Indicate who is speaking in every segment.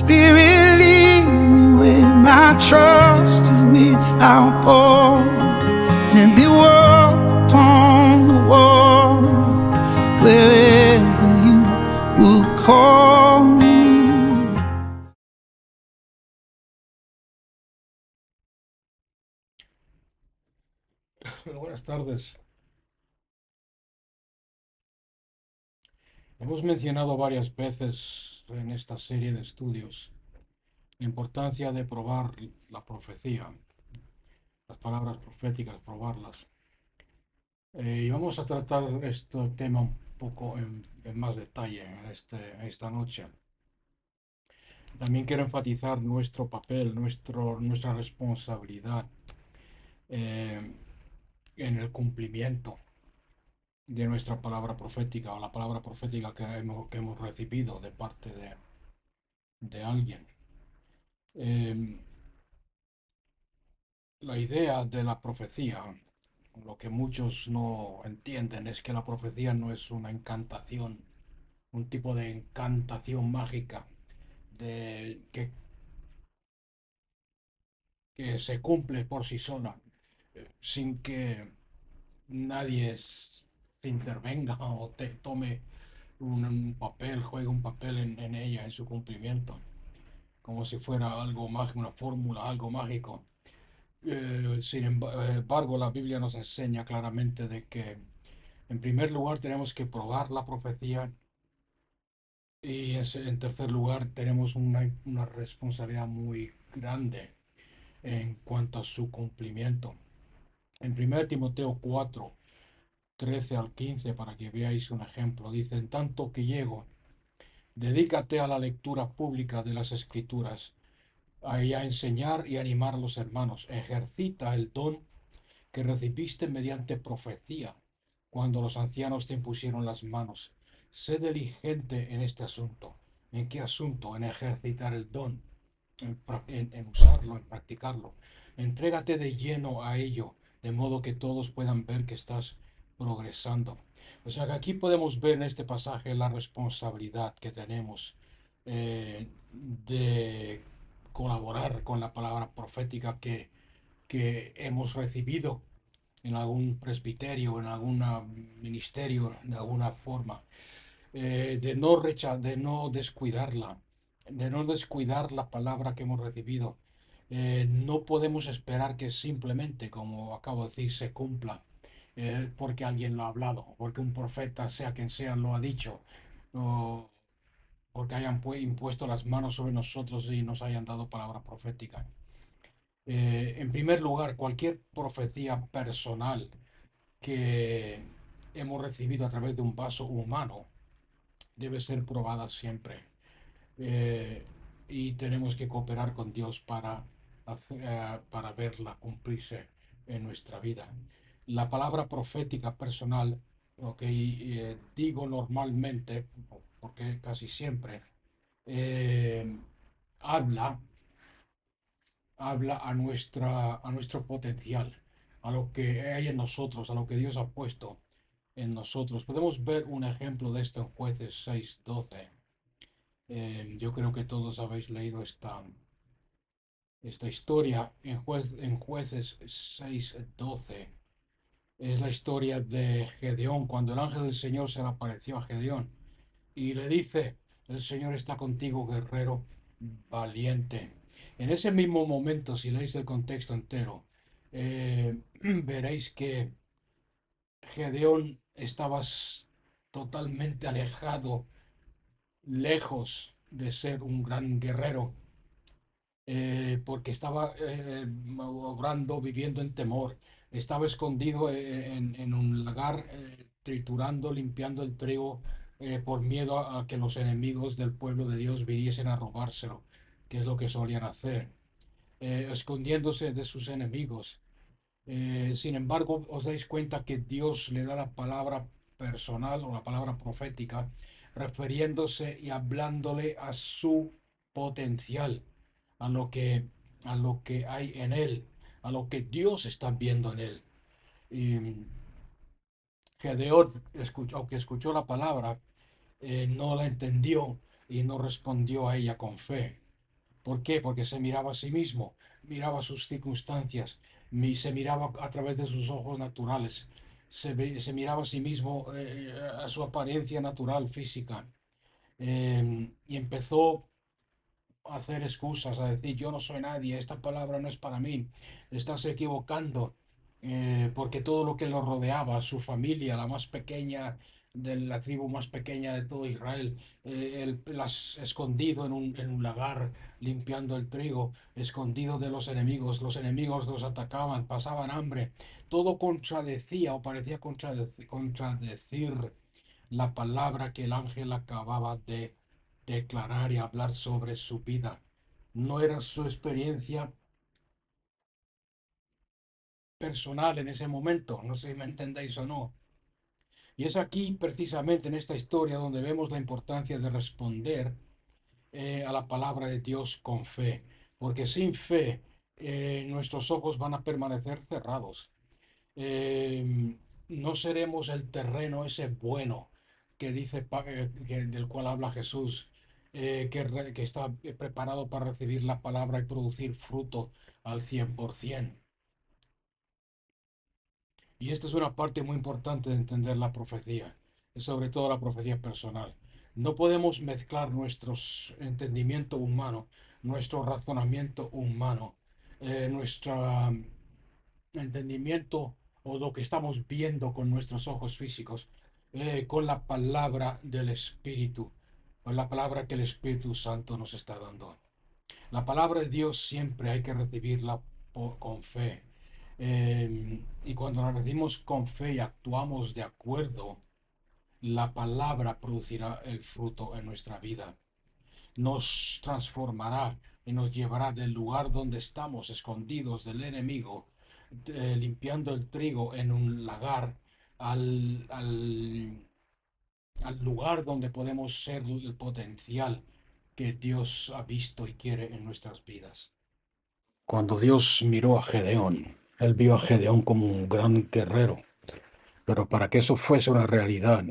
Speaker 1: Spirit, lead me where my trust is without borders. Let me walk upon the water wherever you will call me.
Speaker 2: Buenas tardes. Hemos mencionado varias veces en esta serie de estudios la importancia de probar la profecía, las palabras proféticas, probarlas. Y vamos a tratar este tema un poco en más detalle esta noche. También quiero enfatizar nuestro papel, nuestra responsabilidad eh, en el cumplimiento de nuestra palabra profética o la palabra profética que hemos recibido de parte de alguien. Em, la idea de la profecía, lo que muchos no entienden es que la profecía no es una encantación, un tipo de encantación mágica de, que se cumple por sí sola, sin que nadie intervenga o tome un papel, juegue un papel en ella, en su cumplimiento, como si fuera algo mágico, una fórmula, algo mágico. Sin embargo, la Biblia nos enseña claramente de que, en primer lugar, tenemos que probar la profecía y en tercer lugar, tenemos una responsabilidad muy grande en cuanto a su cumplimiento. En 1 Timoteo 4, 13 al 15, para que veáis un ejemplo, dice: en tanto que llego, dedícate a la lectura pública de las Escrituras, a enseñar y animar a los hermanos. Ejercita el don que recibiste mediante profecía, cuando los ancianos te impusieron las manos. Sé diligente en este asunto. ¿En qué asunto? En ejercitar el don, en usarlo, en practicarlo. Entrégate de lleno a ello, de modo que todos puedan ver que estás progresando. O sea que aquí podemos ver en este pasaje la responsabilidad que tenemos de colaborar con la palabra profética que hemos recibido en algún presbiterio, en algún ministerio, de alguna forma, de no descuidarla, de no descuidar la palabra que hemos recibido. No podemos esperar que simplemente, como acabo de decir, se cumpla porque alguien lo ha hablado, porque un profeta, sea quien sea, lo ha dicho, o porque hayan impuesto las manos sobre nosotros y nos hayan dado palabra profética. En primer lugar, cualquier profecía personal que hemos recibido a través de un vaso humano debe ser probada siempre. Eh, y tenemos que cooperar con Dios para verla cumplirse en nuestra vida. La palabra profética personal, ok, digo normalmente, porque casi siempre, eh, habla a nuestro potencial, a lo que hay en nosotros, a lo que Dios ha puesto en nosotros. Podemos ver un ejemplo de esto en Jueces 6:12. Yo creo que todos habéis leído esta historia en Jueces 6:12. Es la historia de Gedeón, cuando el ángel del Señor se le apareció a Gedeón y le dice: el Señor está contigo, guerrero valiente. En ese mismo momento, si leéis el contexto entero, veréis que Gedeón estaba totalmente alejado, lejos de ser un gran guerrero, porque estaba obrando, viviendo en temor. Estaba escondido en un lagar, triturando, limpiando el trigo, por miedo a que los enemigos del pueblo de Dios viniesen a robárselo, que es lo que solían hacer, escondiéndose de sus enemigos. Sin embargo, os dais cuenta que Dios le da la palabra personal o la palabra profética, refiriéndose y hablándole a su potencial, a lo que, a lo que hay en él, a lo que Dios está viendo en él. Y Gedeón, aunque escuchó la palabra, no la entendió y no respondió a ella con fe. ¿Por qué? Porque se miraba a sí mismo, miraba sus circunstancias, se miraba a través de sus ojos naturales, se miraba a sí mismo, a su apariencia natural, física, y empezó hacer excusas, a decir, yo no soy nadie, esta palabra no es para mí, estás equivocando, porque todo lo que lo rodeaba, su familia, la más pequeña de la tribu más pequeña de todo Israel, las escondido en un lagar, limpiando el trigo, escondido de los enemigos los atacaban, pasaban hambre, todo contradecía o parecía contradecir la palabra que el ángel acababa de declarar y hablar sobre su vida. No era su experiencia personal en ese momento, no sé si me entendéis o no. Y es aquí, precisamente en esta historia, donde vemos la importancia de responder a la palabra de Dios con fe, porque sin fe nuestros ojos van a permanecer cerrados. eh, no seremos el terreno ese bueno que dice, del cual habla Jesús, que está preparado para recibir la palabra y producir fruto al 100%. Y esta es una parte muy importante de entender la profecía, sobre todo la profecía personal. No podemos mezclar nuestro entendimiento humano, nuestro razonamiento humano, nuestro entendimiento o lo que estamos viendo con nuestros ojos físicos, con la palabra del Espíritu, con la palabra que el Espíritu Santo nos está dando. La palabra de Dios siempre hay que recibirla con fe. Y cuando la recibimos con fe y actuamos de acuerdo, la palabra producirá el fruto en nuestra vida. Nos transformará y nos llevará del lugar donde estamos escondidos del enemigo, limpiando el trigo en un lagar, al lugar donde podemos ser el potencial que Dios ha visto y quiere en nuestras vidas. Cuando Dios miró a Gedeón, él vio a Gedeón como un gran guerrero, pero para que eso fuese una realidad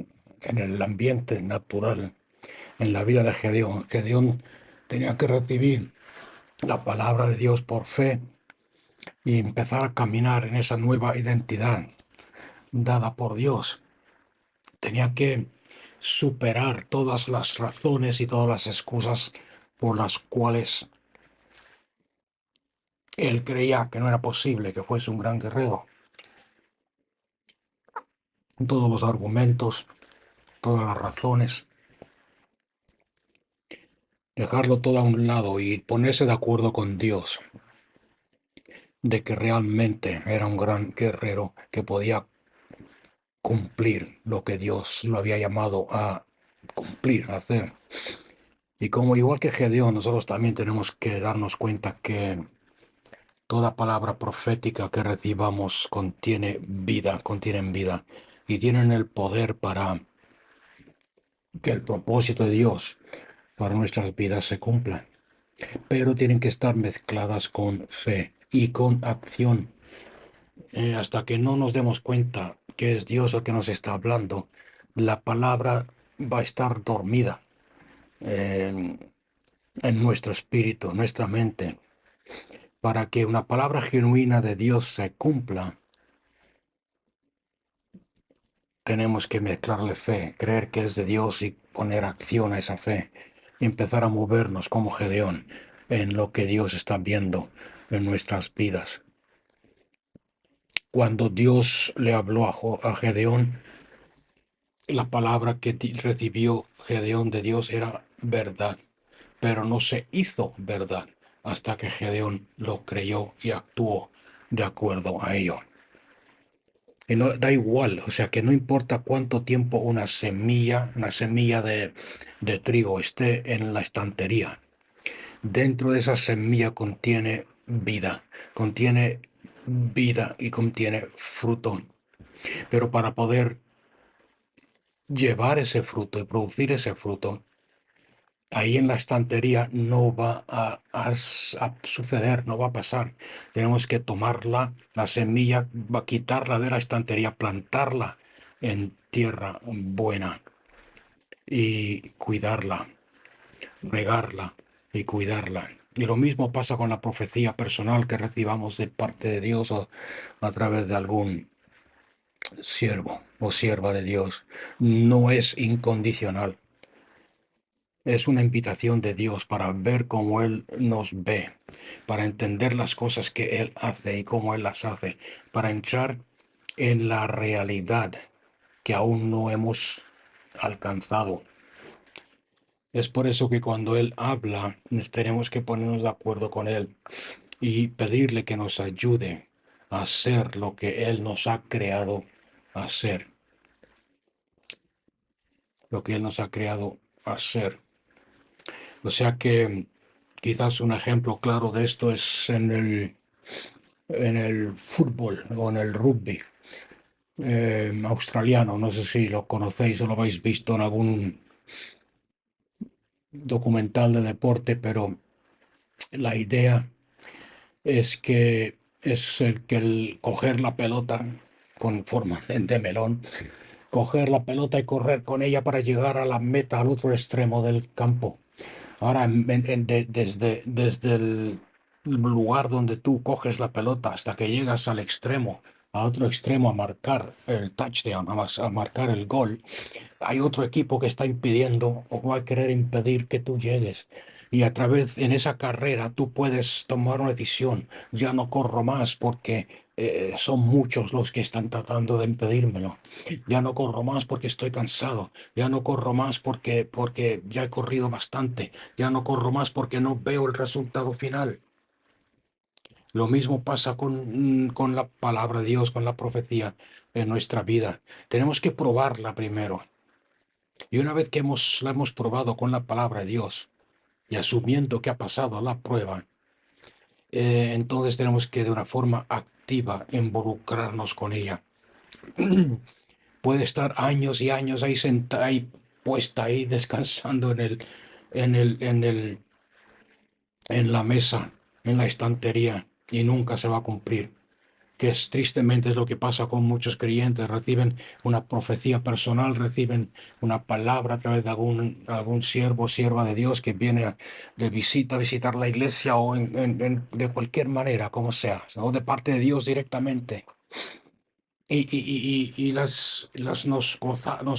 Speaker 2: en el ambiente natural, en la vida de Gedeón, Gedeón tenía que recibir la palabra de Dios por fe y empezar a caminar en esa nueva identidad dada por Dios. Tenía que superar todas las razones y todas las excusas por las cuales él creía que no era posible que fuese un gran guerrero. Todos los argumentos, todas las razones, dejarlo todo a un lado y ponerse de acuerdo con Dios de que realmente era un gran guerrero que podía cumplir lo que Dios lo había llamado a cumplir, a hacer. Y como igual que Gedeón, nosotros también tenemos que darnos cuenta que toda palabra profética que recibamos contienen vida y tienen el poder para que el propósito de Dios para nuestras vidas se cumpla. Pero tienen que estar mezcladas con fe y con acción. Hasta que no nos demos cuenta que es Dios el que nos está hablando, la palabra va a estar dormida en nuestro espíritu, nuestra mente. Para que una palabra genuina de Dios se cumpla, tenemos que mezclarle fe, creer que es de Dios y poner acción a esa fe. Y empezar a movernos como Gedeón en lo que Dios está viendo en nuestras vidas. Cuando Dios le habló a Gedeón, la palabra que recibió Gedeón de Dios era verdad, pero no se hizo verdad hasta que Gedeón lo creyó y actuó de acuerdo a ello. Y no da igual, o sea que no importa cuánto tiempo una semilla de trigo esté en la estantería. Dentro de esa semilla contiene vida y contiene fruto. Pero para poder llevar ese fruto y producir ese fruto, ahí en la estantería no va a suceder, no va a pasar. Tenemos que tomarla, la semilla, quitarla de la estantería, plantarla en tierra buena y cuidarla, regarla y cuidarla. Y lo mismo pasa con la profecía personal que recibamos de parte de Dios o a través de algún siervo o sierva de Dios. No es incondicional. Es una invitación de Dios para ver cómo Él nos ve, para entender las cosas que Él hace y cómo Él las hace, para entrar en la realidad que aún no hemos alcanzado. Es por eso que cuando Él habla, tenemos que ponernos de acuerdo con Él y pedirle que nos ayude a hacer lo que Él nos ha creado a hacer, lo que Él nos ha creado a hacer. O sea que quizás un ejemplo claro de esto es en el fútbol o en el rugby australiano. No sé si lo conocéis o lo habéis visto en algún documental de deporte, pero la idea es que es el que el coger la pelota con forma de melón, coger la pelota y correr con ella para llegar a la meta, al otro extremo del campo. Ahora, desde el lugar donde tú coges la pelota hasta que llegas al extremo, a otro extremo a marcar el touchdown, a marcar el gol, hay otro equipo que está impidiendo o va a querer impedir que tú llegues. Y a través en esa carrera tú puedes tomar una decisión. Ya no corro más porque son muchos los que están tratando de impedírmelo. Ya no corro más porque estoy cansado. Ya no corro más porque ya he corrido bastante. Ya no corro más porque no veo el resultado final. Lo mismo pasa con la palabra de Dios, con la profecía en nuestra vida. Tenemos que probarla primero. Y una vez que la hemos probado con la palabra de Dios y asumiendo que ha pasado la prueba, entonces tenemos que de una forma activa involucrarnos con ella. Puede estar años y años ahí sentada, ahí puesta ahí descansando en la mesa, en la estantería y nunca se va a cumplir. Que es tristemente es lo que pasa con muchos creyentes. Reciben una profecía personal, reciben una palabra a través de algún siervo o sierva de Dios que viene de visita a visitar la iglesia o de cualquier manera, como sea, o de parte de Dios directamente. Y nos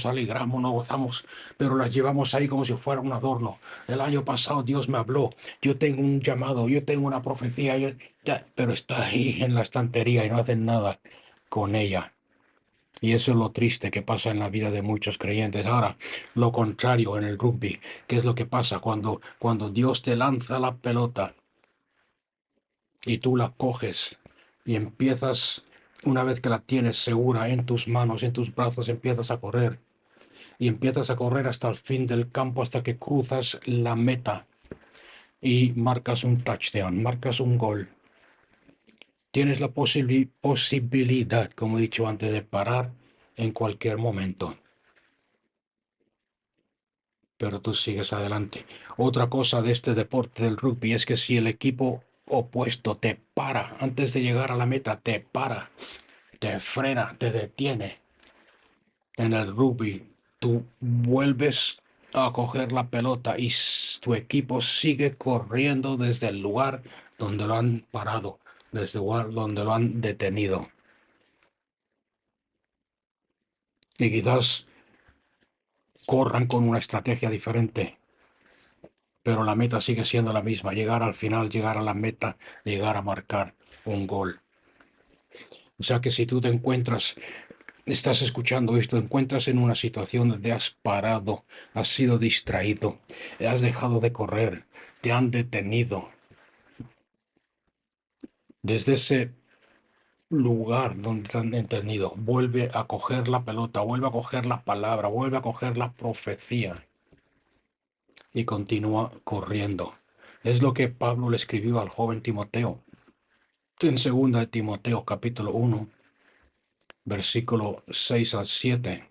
Speaker 2: alegramos, nos gozamos, pero las llevamos ahí como si fuera un adorno. El año pasado Dios me habló, yo tengo un llamado, yo tengo una profecía, pero está ahí en la estantería y no hacen nada con ella. Y eso es lo triste que pasa en la vida de muchos creyentes. Ahora, lo contrario en el rugby, ¿qué es lo que pasa cuando Dios te lanza la pelota y tú la coges y empiezas, una vez que la tienes segura en tus manos, en tus brazos, empiezas a correr y empiezas a correr hasta el fin del campo, hasta que cruzas la meta y marcas un touchdown, marcas un gol? Tienes la posibilidad, como he dicho antes, de parar en cualquier momento, pero tú sigues adelante. Otra cosa de este deporte del rugby es que si el equipo opuesto te para antes de llegar a la meta, te frena, te detiene. En el rugby, tú vuelves a coger la pelota y tu equipo sigue corriendo desde el lugar donde lo han parado, desde el lugar donde lo han detenido. Y quizás corran con una estrategia diferente, pero la meta sigue siendo la misma: llegar al final, llegar a la meta, llegar a marcar un gol. O sea que si tú te encuentras, estás escuchando esto, encuentras en una situación donde has parado, has sido distraído, has dejado de correr, te han detenido, desde ese lugar donde te han detenido, vuelve a coger la pelota, vuelve a coger la palabra, vuelve a coger la profecía y continúa corriendo. Es lo que Pablo le escribió al joven Timoteo en 2 de Timoteo capítulo 1, versículo 6 al 7.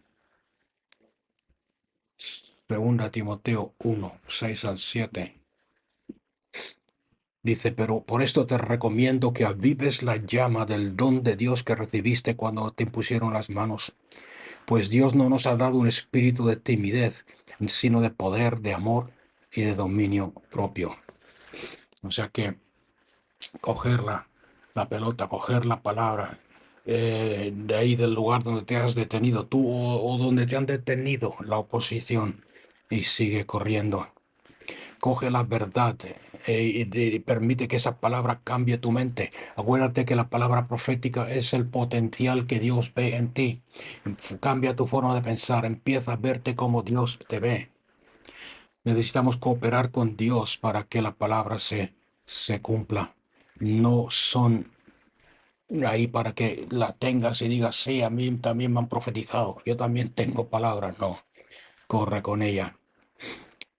Speaker 2: 2 Timoteo 1, 6 al 7. Dice: pero por esto te recomiendo que avives la llama del don de Dios que recibiste cuando te impusieron las manos. Pues Dios no nos ha dado un espíritu de timidez, sino de poder, de amor y de dominio propio. O sea que coger la pelota, coger la palabra, de ahí del lugar donde te has detenido tú o donde te han detenido la oposición y sigue corriendo. Coge la verdad y permite que esa palabra cambie tu mente. Acuérdate que la palabra profética es el potencial que Dios ve en ti. Cambia tu forma de pensar, empieza a verte como Dios te ve. Necesitamos cooperar con Dios para que la palabra se cumpla. No son ahí para que la tengas y digas, sí, a mí también me han profetizado, yo también tengo palabra. No, corre con ella.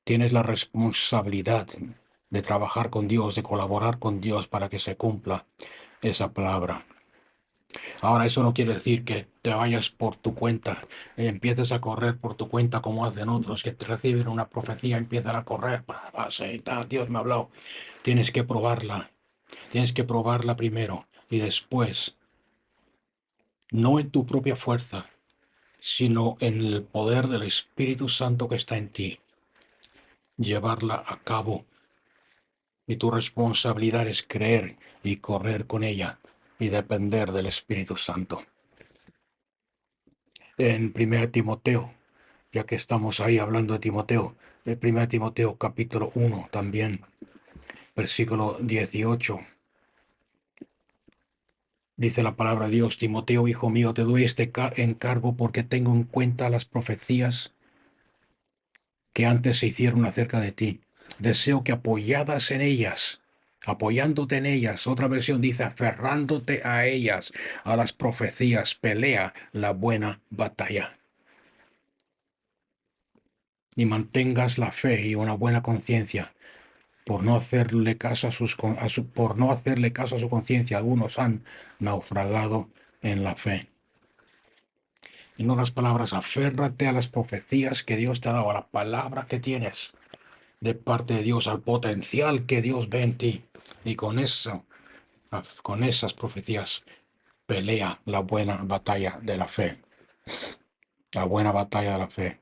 Speaker 2: Tienes la responsabilidad de trabajar con Dios, de colaborar con Dios para que se cumpla esa palabra. Ahora, eso no quiere decir que te vayas por tu cuenta, empieces a correr por tu cuenta como hacen otros, que te reciben una profecía, empiezan a correr, sí, Dios me ha hablado. Tienes que probarla primero y después, no en tu propia fuerza, sino en el poder del Espíritu Santo que está en ti, llevarla a cabo. Y tu responsabilidad es creer y correr con ella y depender del Espíritu Santo. En 1 Timoteo, ya que estamos ahí hablando de Timoteo, en 1 Timoteo capítulo 1 también, versículo 18, dice la palabra de Dios: Timoteo, hijo mío, te doy este encargo porque tengo en cuenta las profecías que antes se hicieron acerca de ti. Deseo que apoyándote en ellas, otra versión dice aferrándote a ellas, a las profecías, pelea la buena batalla. Y mantengas la fe y una buena conciencia por no hacerle caso por no hacerle caso a su conciencia. Algunos han naufragado en la fe. En otras palabras, aférrate a las profecías que Dios te ha dado, a la palabra que tienes de parte de Dios, al potencial que Dios ve en ti. Y con eso, con esas profecías, pelea la buena batalla de la fe. La buena batalla de la fe.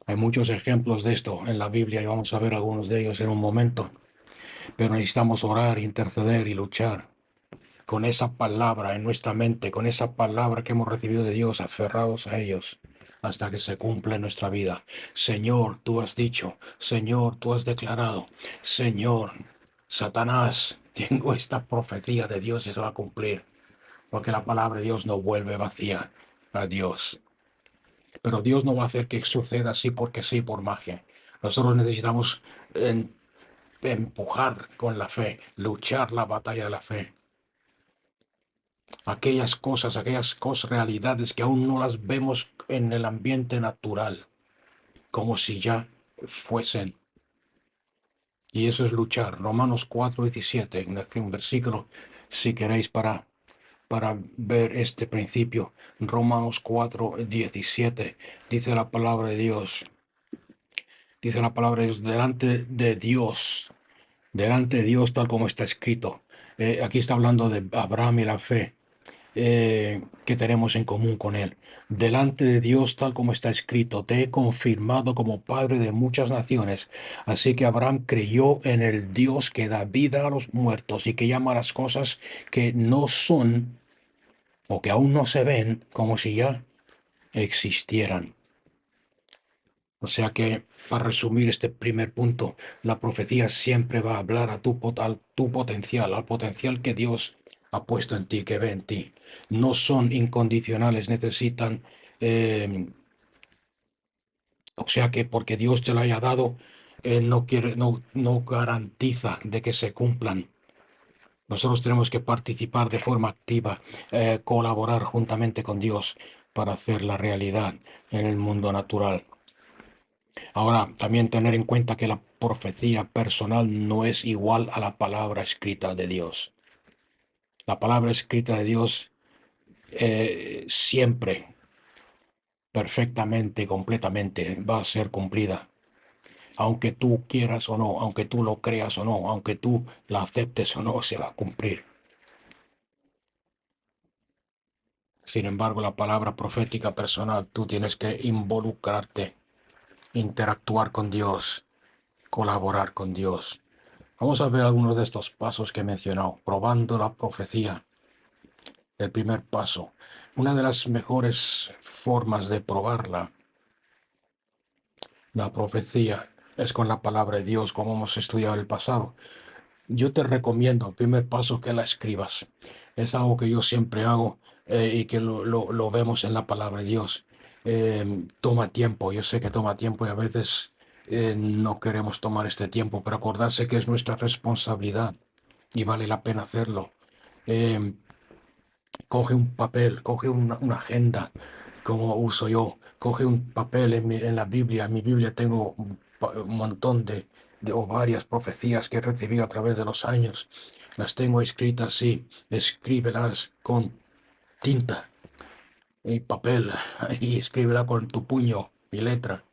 Speaker 2: Hay muchos ejemplos de esto en la Biblia y vamos a ver algunos de ellos en un momento. Pero necesitamos orar, interceder y luchar con esa palabra en nuestra mente, con esa palabra que hemos recibido de Dios, aferrados a ellos hasta que se cumpla en nuestra vida. Señor, tú has dicho, Señor, tú has declarado, Señor, Satanás, tengo esta profecía de Dios y se va a cumplir, porque la palabra de Dios no vuelve vacía a Dios. Pero Dios no va a hacer que suceda así porque sí, por magia. Nosotros necesitamos empujar con la fe, luchar la batalla de la fe. Aquellas cosas, realidades que aún no las vemos en el ambiente natural, como si ya fuesen. Y eso es luchar. Romanos 4:17, un versículo, si queréis, para ver este principio. Romanos 4:17, dice la palabra de Dios. Dice la palabra de Dios, delante de Dios tal como está escrito. Aquí está hablando de Abraham y la fe que tenemos en común con él. Delante de Dios tal como está escrito, te he confirmado como padre de muchas naciones. Así que Abraham creyó en el Dios que da vida a los muertos y que llama a las cosas que no son o que aún no se ven como si ya existieran. O sea que, para resumir este primer punto, la profecía siempre va a hablar a tu potencial, al potencial que Dios ha puesto en ti, que ve en ti. No son incondicionales, necesitan, o sea que porque Dios te lo haya dado, no garantiza de que se cumplan. Nosotros tenemos que participar de forma activa, colaborar juntamente con Dios para hacer la realidad en el mundo natural. Ahora, también tener en cuenta que la profecía personal no es igual a la palabra escrita de Dios. La palabra escrita de Dios siempre, perfectamente, completamente va a ser cumplida. Aunque tú quieras o no, aunque tú lo creas o no, aunque tú la aceptes o no, se va a cumplir. Sin embargo, la palabra profética personal, tú tienes que involucrarte, interactuar con Dios, colaborar con Dios. Vamos a ver algunos de estos pasos que he mencionado. Probando la profecía, el primer paso. Una de las mejores formas de probarla, la profecía, es con la palabra de Dios, como hemos estudiado en el pasado. Yo te recomiendo, el primer paso, que la escribas. Es algo que yo siempre hago y que lo vemos en la palabra de Dios. Toma tiempo, yo sé que toma tiempo y a veces no queremos tomar este tiempo, pero acordarse que es nuestra responsabilidad y vale la pena hacerlo. Em, Coge un papel, coge una agenda, como uso yo. Coge un papel en la Biblia. En mi Biblia tengo un montón o varias profecías que he recibido a través de los años. Las tengo escritas así. Escríbelas con tinta y papel y escríbela con tu puño y letra.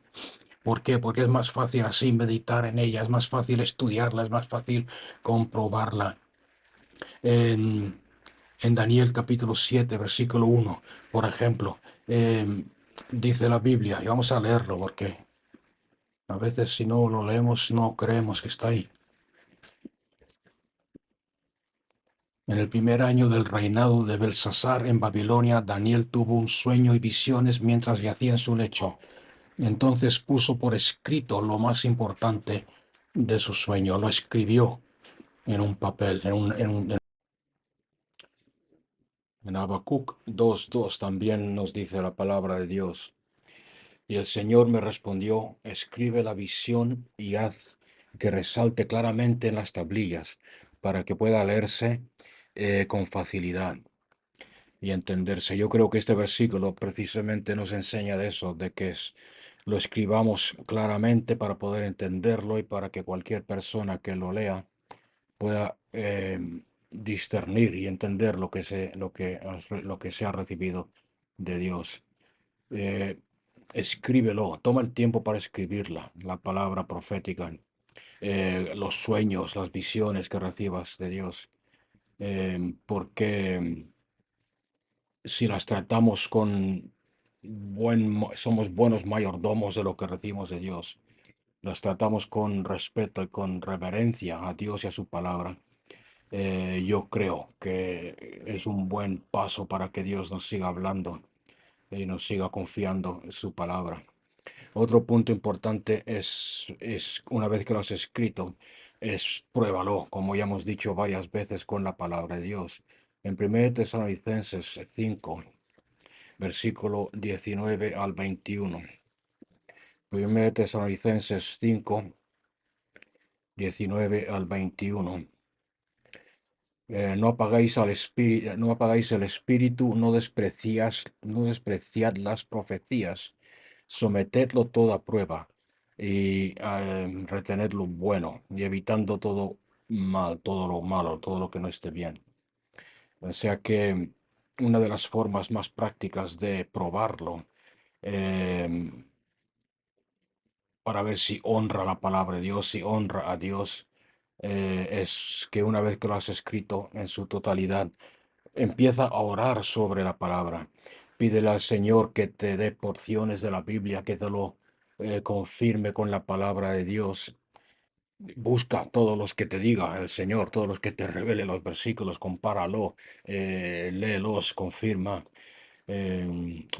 Speaker 2: ¿Por qué? Porque es más fácil así meditar en ella, es más fácil estudiarla, es más fácil comprobarla. En, en Daniel capítulo 7 versículo 1 por ejemplo, dice la Biblia, y vamos a leerlo porque a veces si no lo leemos no creemos que está ahí. En el primer año del reinado de Belsasar en Babilonia, Daniel tuvo un sueño y visiones mientras yacía en su lecho. Entonces puso por escrito lo más importante de su sueño, lo escribió en un papel, en Habacuc 2:2 también nos dice la palabra de Dios. Y el Señor me respondió, escribe la visión y haz que resalte claramente en las tablillas, para que pueda leerse con facilidad y entenderse. Yo creo que este versículo precisamente nos enseña de eso, de que lo escribamos claramente para poder entenderlo y para que cualquier persona que lo lea pueda discernir y entender lo que se ha recibido de Dios. Eh, Escríbelo, toma el tiempo para escribirla, la palabra profética, los sueños, las visiones que recibas de Dios, porque si las tratamos somos buenos mayordomos de lo que recibimos de Dios, las tratamos con respeto y con reverencia a Dios y a su palabra. Yo creo que es un buen paso para que Dios nos siga hablando y nos siga confiando en su palabra. Otro punto importante es una vez que lo has escrito, es pruébalo, como ya hemos dicho varias veces con la palabra de Dios. En 1 Tesalonicenses 5, versículo 19 al 21. 1 Tesalonicenses 5, 19 al 21. No apagáis al espíritu, no apagáis el espíritu, no despreciad las profecías, sometedlo todo a prueba y retened lo bueno y evitando todo mal, todo lo malo, todo lo que no esté bien. O sea que una de las formas más prácticas de probarlo em, para ver si honra la palabra de Dios, si honra a Dios, es que una vez que lo has escrito en su totalidad, empieza a orar sobre la palabra. Pídele al Señor que te dé porciones de la Biblia, que te lo confirme con la palabra de Dios. Busca todos los que te diga el Señor, todos los que te revele los versículos, compáralo, léelos, confirma.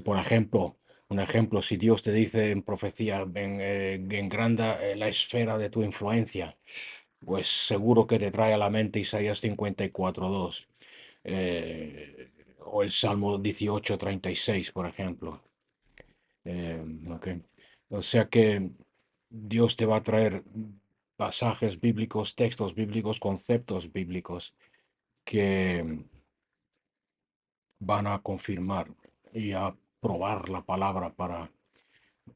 Speaker 2: Por ejemplo, un ejemplo, si Dios te dice en profecía, engranda la esfera de tu influencia, pues seguro que te trae a la mente Isaías 54:2 o el Salmo 18:36, por ejemplo. Ok. O sea que Dios te va a traer pasajes bíblicos, textos bíblicos, conceptos bíblicos que van a confirmar y a probar la palabra para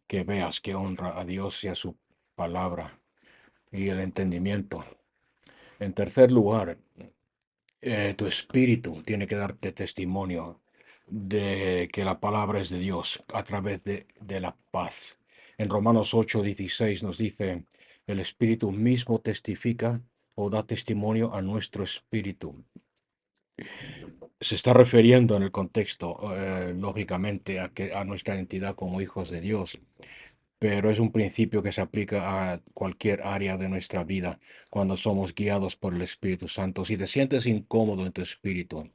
Speaker 2: que veas que honra a Dios y a su palabra y el entendimiento. En tercer lugar, tu espíritu tiene que darte testimonio de que la palabra es de Dios a través de la paz. En Romanos 8:16 nos dice, el espíritu mismo testifica o da testimonio a nuestro espíritu. Se está refiriendo en el contexto, lógicamente, a nuestra identidad como hijos de Dios,
Speaker 3: pero es un principio que se aplica a cualquier área de nuestra vida cuando somos guiados por el Espíritu Santo. Si te sientes incómodo en tu espíritu,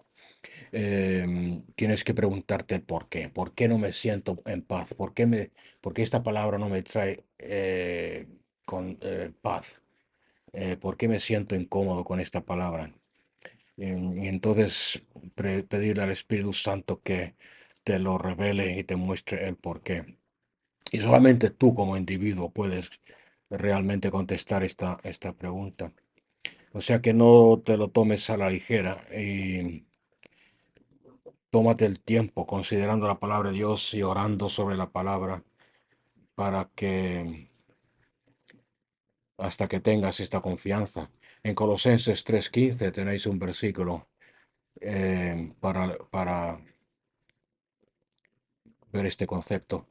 Speaker 3: tienes que preguntarte el por qué. ¿Por qué no me siento en paz? ¿Por qué esta palabra no me trae paz? ¿Por qué me siento incómodo con esta palabra? Y entonces pedirle al Espíritu Santo que te lo revele y te muestre el por qué. Y solamente tú como individuo puedes realmente contestar esta pregunta. O sea que no te lo tomes a la ligera y tómate el tiempo considerando la palabra de Dios y orando sobre la palabra para que hasta que tengas esta confianza. En Colosenses 3:15 tenéis un versículo para ver este concepto.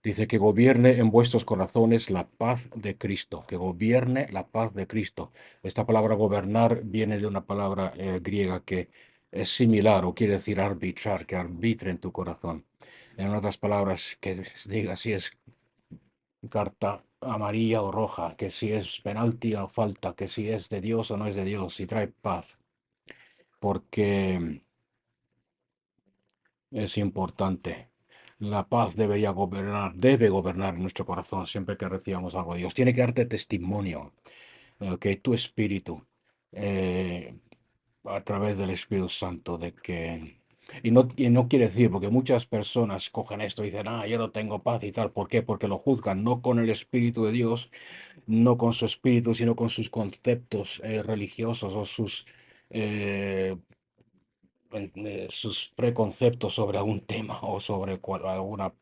Speaker 3: Dice que gobierne en vuestros corazones la paz de Cristo, que gobierne la paz de Cristo. Esta palabra gobernar viene de una palabra griega que es similar o quiere decir arbitrar, que arbitre en tu corazón. En otras palabras, que diga si es carta amarilla o roja, que si es penalti o falta, que si es de Dios o no es de Dios, y trae paz, porque es importante. La paz debería gobernar, debe gobernar en nuestro corazón siempre que recibamos algo de Dios. Tiene que darte testimonio, que tu espíritu, eh, a través del Espíritu Santo, de que... Y no quiere decir, porque muchas personas cogen esto y dicen, yo no tengo paz y tal. ¿Por qué? Porque lo juzgan no con el Espíritu de Dios, no con su espíritu, sino con sus conceptos religiosos o eh, sus preconceptos sobre algún tema o sobre alguna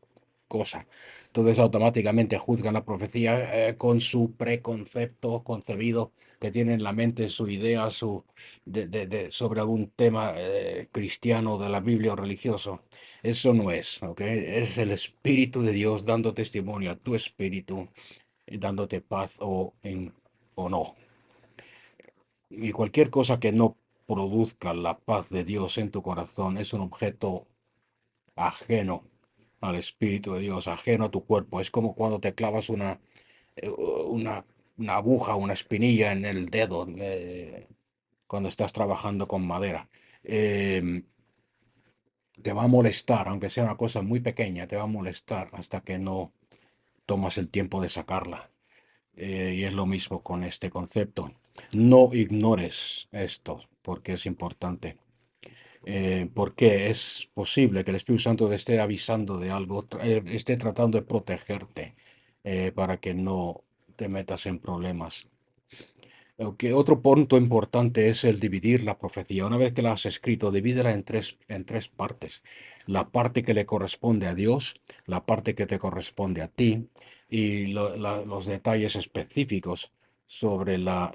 Speaker 3: cosa. Entonces automáticamente juzgan la profecía con su preconcepto concebido que tiene en la mente, su idea sobre algún tema cristiano de la Biblia o religioso. Eso no es, ¿ok? Es el Espíritu de Dios dando testimonio a tu espíritu, dándote paz o no. Y cualquier cosa que no produzca la paz de Dios en tu corazón es un objeto ajeno al Espíritu de Dios, ajeno a tu cuerpo. Es como cuando te clavas eh, una, una aguja, una espinilla en el dedo, cuando estás trabajando con madera. Em, Te va a molestar, aunque sea una cosa muy pequeña, te va a molestar hasta que no tomas el tiempo de sacarla. Y es lo mismo con este concepto. No ignores esto, porque es importante. Porque es posible que el Espíritu Santo te esté avisando de algo, esté tratando de protegerte para que no te metas en problemas. Otro punto importante es el dividir la profecía. Una vez que la has escrito, divídela en tres partes. La parte que le corresponde a Dios, la parte que te corresponde a ti y los detalles específicos sobre la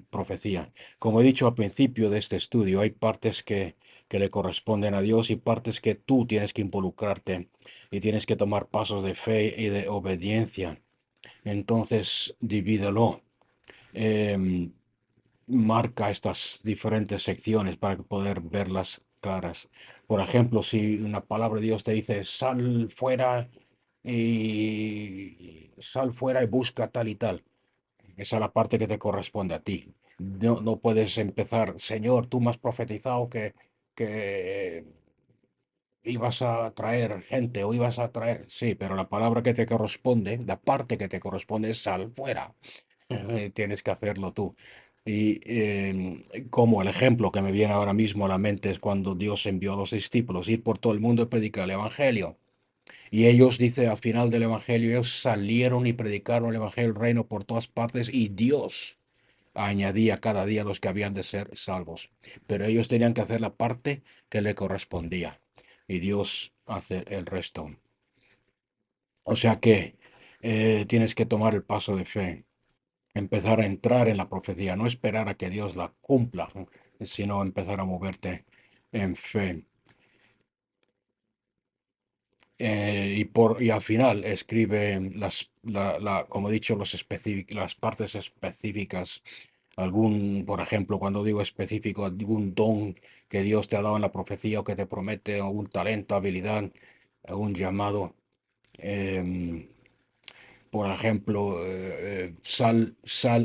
Speaker 3: profecía. Como he dicho al principio de este estudio, hay partes que le corresponden a Dios y partes que tú tienes que involucrarte y tienes que tomar pasos de fe y de obediencia. Entonces, divídelo. Em, Marca estas diferentes secciones para poder verlas claras. Por ejemplo, si una palabra de Dios te dice, sal fuera y busca tal y tal, esa es la parte que te corresponde a ti. No puedes empezar, Señor, tú me has profetizado que ibas a traer gente o ibas a traer, sí, pero la palabra que te corresponde, la parte que te corresponde es sal fuera. Tienes que hacerlo tú. Y como el ejemplo que me viene ahora mismo a la mente es cuando Dios envió a los discípulos, ir por todo el mundo y predicar el Evangelio. Y ellos, dice, al final del Evangelio, ellos salieron y predicaron el Evangelio del reino por todas partes y Dios añadía cada día los que habían de ser salvos. Pero ellos tenían que hacer la parte que le correspondía y Dios hace el resto. O sea que tienes que tomar el paso de fe, empezar a entrar en la profecía, no esperar a que Dios la cumpla, sino empezar a moverte en fe. Y al final escribe como he dicho, las partes específicas, por ejemplo, cuando digo específico, algún don que Dios te ha dado en la profecía o que te promete, algún talento, habilidad, algún llamado. em, Por ejemplo, sal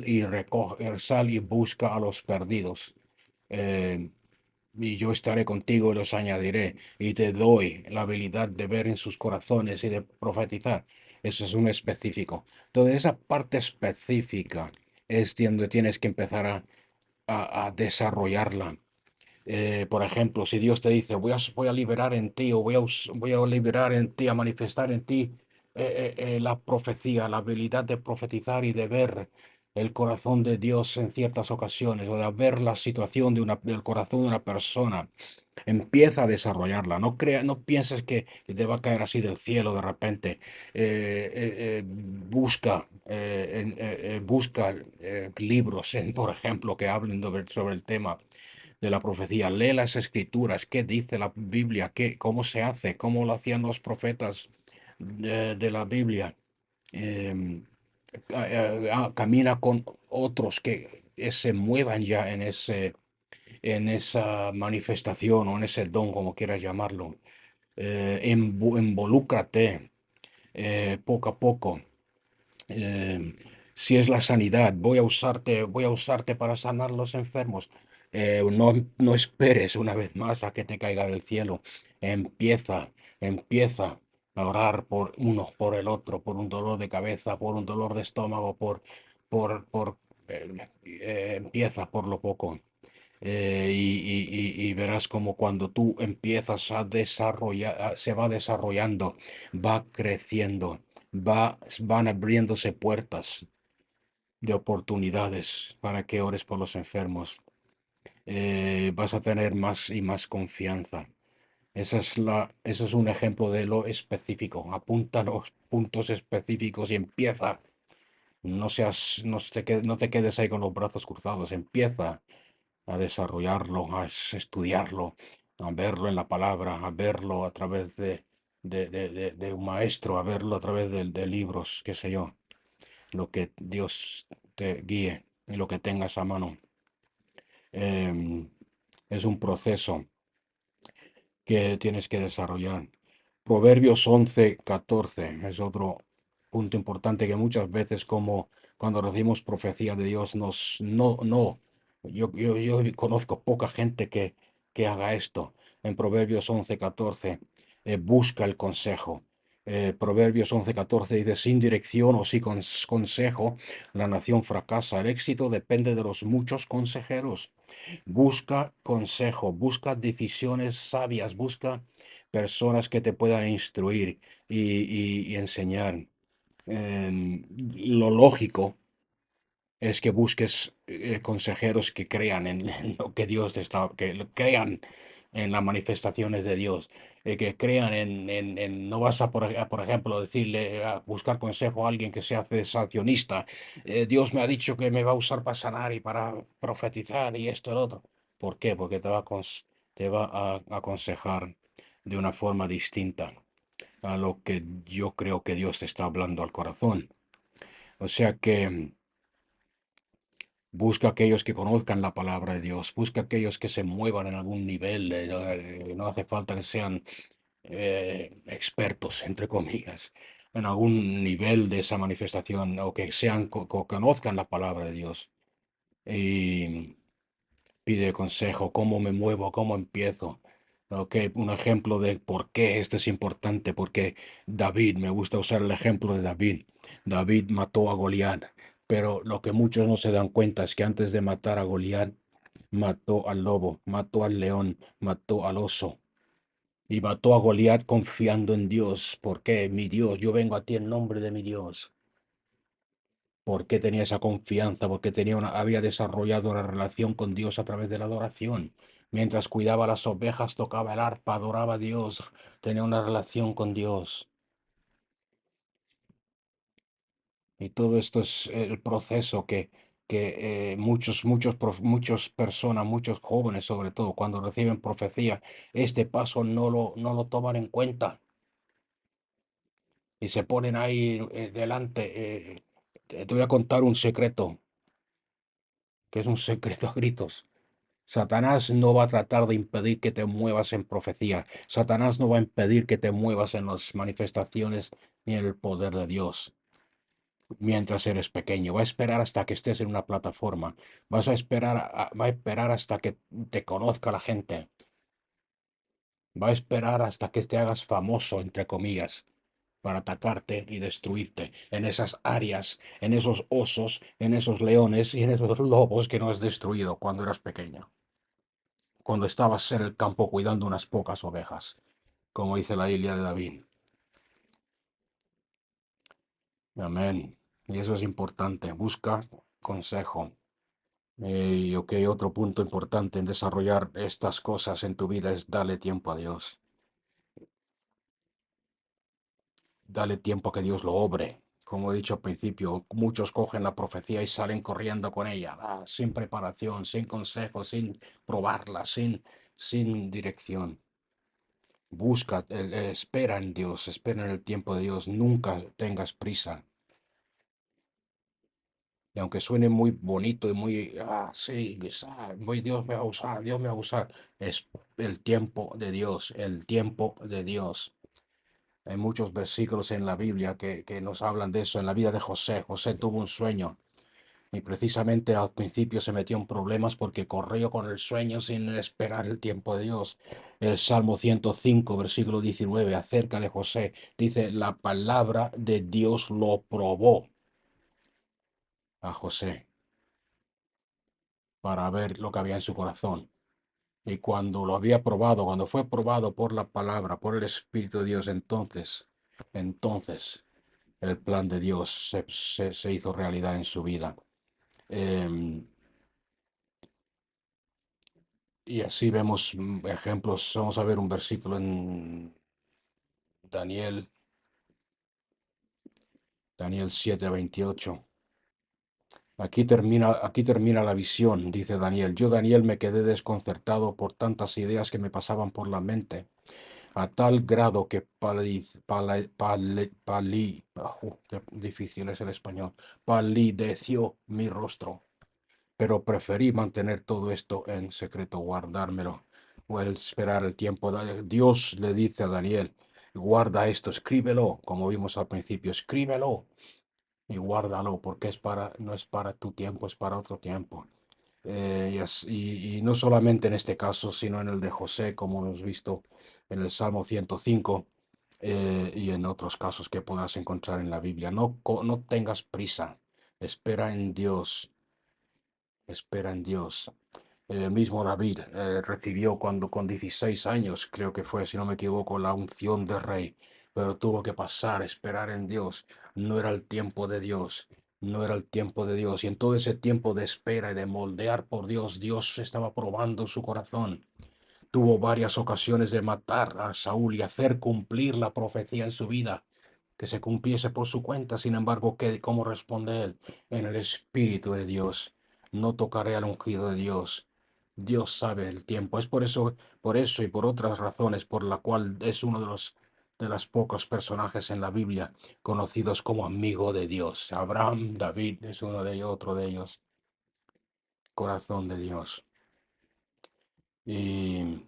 Speaker 3: y busca a los perdidos. eh, y yo estaré contigo y los añadiré, y te doy la habilidad de ver en sus corazones y de profetizar. Eso es un específico. Entonces, esa parte específica es donde tienes que empezar a desarrollarla. Por ejemplo, si Dios te dice, voy a liberar en ti, o voy a liberar en ti, a manifestar en ti la profecía, la habilidad de profetizar y de ver el corazón de Dios en ciertas ocasiones, o de ver la situación del corazón de una persona, empieza a desarrollarla. No pienses que te va a caer así del cielo de repente. Busca libros, por ejemplo, que hablen sobre el tema de la profecía. Lee las escrituras, qué dice la Biblia, cómo se hace, cómo lo hacían los profetas de la Biblia. Em, Camina con otros que se muevan ya en esa manifestación o en ese don, como quieras llamarlo. Involúcrate poco a poco. eh, si es la sanidad, voy a usarte para sanar los enfermos. No esperes una vez más a que te caiga del cielo. Empieza a orar por uno, por el otro, por un dolor de cabeza, por un dolor de estómago, empieza por lo poco. Y verás como cuando tú empiezas a desarrollar, se va desarrollando, va creciendo, van abriéndose puertas de oportunidades para que ores por los enfermos. Vas a tener más y más confianza. Ese es un ejemplo de lo específico. Apunta los puntos específicos y empieza. No te quedes ahí con los brazos cruzados. Empieza a desarrollarlo, estudiarlo, a verlo en la palabra, a verlo a través de un maestro, a verlo a través de libros, qué sé yo, lo que Dios te guíe y lo que tengas a mano. Em, es un proceso que tienes que desarrollar. Proverbios 11:14 es otro punto importante que muchas veces, como cuando recibimos profecía de Dios, yo conozco poca gente que haga esto. En Proverbios 11:14 busca el consejo. Proverbios 11:14 dice, sin dirección o sin consejo, la nación fracasa. El éxito depende de los muchos consejeros. Busca consejo, busca decisiones sabias, busca personas que te puedan instruir y enseñar. Lo lógico es que busques consejeros que crean en lo que Dios te está, crean en las manifestaciones de Dios, que crean no vas por ejemplo, decirle, a buscar consejo a alguien que sea cesacionista. Dios me ha dicho que me va a usar para sanar y para profetizar y esto y lo otro. ¿Por qué? Porque te va a aconsejar de una forma distinta a lo que yo creo que Dios te está hablando al corazón. O sea que busca aquellos que conozcan la palabra de Dios, busca aquellos que se muevan en algún nivel, no hace falta que sean expertos, entre comillas, en algún nivel de esa manifestación, o que conozcan la palabra de Dios. Y pide consejo, cómo me muevo, cómo empiezo. Ok, un ejemplo de por qué esto es importante, porque David, me gusta usar el ejemplo de David. David mató a Goliat, pero lo que muchos no se dan cuenta es que antes de matar a Goliat, mató al lobo, mató al león, mató al oso. Y mató a Goliat confiando en Dios. Porque mi Dios, yo vengo a ti en nombre de mi Dios. ¿Por qué tenía esa confianza? Porque había desarrollado una relación con Dios a través de la adoración. Mientras cuidaba las ovejas, tocaba el arpa, adoraba a Dios, tenía una relación con Dios. Y todo esto es el proceso que muchas personas, muchos jóvenes sobre todo, cuando reciben profecía, este paso no lo toman en cuenta y se ponen ahí delante. Te voy a contar un secreto, que es un secreto a gritos. Satanás no va a tratar de impedir que te muevas en profecía. Satanás no va a impedir que te muevas en las manifestaciones ni en el poder de Dios. mientras eres pequeño. Va a esperar hasta que estés en una plataforma. Vas a esperar, va a esperar hasta que te conozca la gente. Va a esperar hasta que te hagas famoso, entre comillas, para atacarte y destruirte en esas áreas, en esos osos, en esos leones y en esos lobos que no has destruido cuando eras pequeño, cuando estabas en el campo cuidando unas pocas ovejas, como dice la Biblia de David. Amén. Y eso es importante. Busca consejo. Y ok, otro punto importante en desarrollar estas cosas en tu vida es darle tiempo a Dios. Dale tiempo a que Dios lo obre. Como he dicho al principio, muchos cogen la profecía y salen corriendo con ella, sin preparación, sin consejo, sin probarla, sin dirección. Busca, espera en Dios, espera en el tiempo de Dios, nunca tengas prisa. Y aunque suene muy bonito y muy, sí, voy, Dios me va a usar, Dios me va a usar, es el tiempo de Dios, el tiempo de Dios. Hay muchos versículos en la Biblia que nos hablan de eso. En la vida de José, José tuvo un sueño y precisamente al principio se metió en problemas porque corrió con el sueño sin esperar el tiempo de Dios. El Salmo 105, versículo 19, acerca de José, dice, la palabra de Dios lo probó a José para ver lo que había en su corazón. Y cuando lo había probado, cuando fue probado por la palabra, por el Espíritu de Dios, entonces el plan de Dios se hizo realidad en su vida. Em, y así vemos ejemplos. Vamos a ver un versículo en Daniel, Daniel 7:28. Aquí termina la visión, dice Daniel. Yo, Daniel, me quedé desconcertado por tantas ideas que me pasaban por la mente, a tal grado que qué difícil es el español, palideció mi rostro. Pero preferí mantener todo esto en secreto, guardármelo o esperar el tiempo. Dios le dice a Daniel, guarda esto, escríbelo, como vimos al principio, escríbelo y guárdalo, porque no es para tu tiempo, es para otro tiempo. Y no solamente en este caso, sino en el de José, como hemos visto en el Salmo 105, y en otros casos que puedas encontrar en la Biblia. No tengas prisa, espera en Dios, espera en Dios. El mismo David recibió cuando con 16 años, creo que fue, si no me equivoco, la unción de rey, pero tuvo que pasar, esperar en Dios. No era el tiempo de Dios, no era el tiempo de Dios. Y en todo ese tiempo de espera y de moldear por Dios, Dios estaba probando su corazón. Tuvo varias ocasiones de matar a Saúl y hacer cumplir la profecía en su vida, que se cumpliese por su cuenta. Sin embargo, ¿cómo responde él? En el Espíritu de Dios. No tocaré al ungido de Dios. Dios sabe el tiempo. Es por eso y por otras razones por la cual es uno de los pocos personajes en la Biblia conocidos como amigo de Dios. Abraham, David es uno de ellos, otro de ellos. Corazón de Dios. Y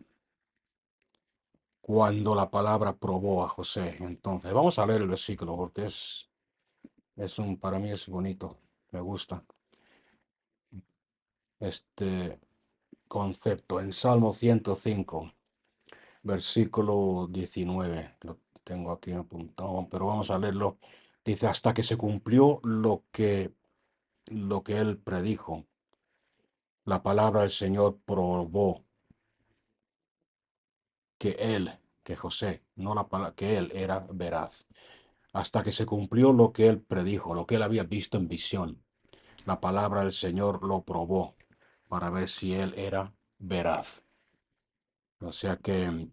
Speaker 3: cuando la palabra probó a José, entonces, vamos a leer el versículo porque para mí es bonito, me gusta este concepto. En Salmo 105, versículo 19, lo tengo aquí apuntado, pero vamos a leerlo. Dice, hasta que se cumplió lo que él predijo. La palabra del Señor probó que que José, no la palabra, que él era veraz. Hasta que se cumplió lo que él predijo, lo que él había visto en visión. La palabra del Señor lo probó para ver si él era veraz. O sea que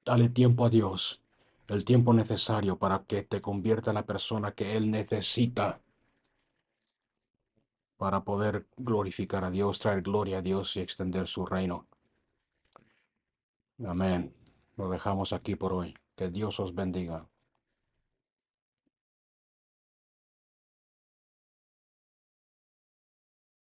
Speaker 3: dale tiempo a Dios, el tiempo necesario para que te convierta en la persona que Él necesita para poder glorificar a Dios, traer gloria a Dios y extender su reino. Amén. Lo dejamos aquí por hoy. Que Dios os bendiga.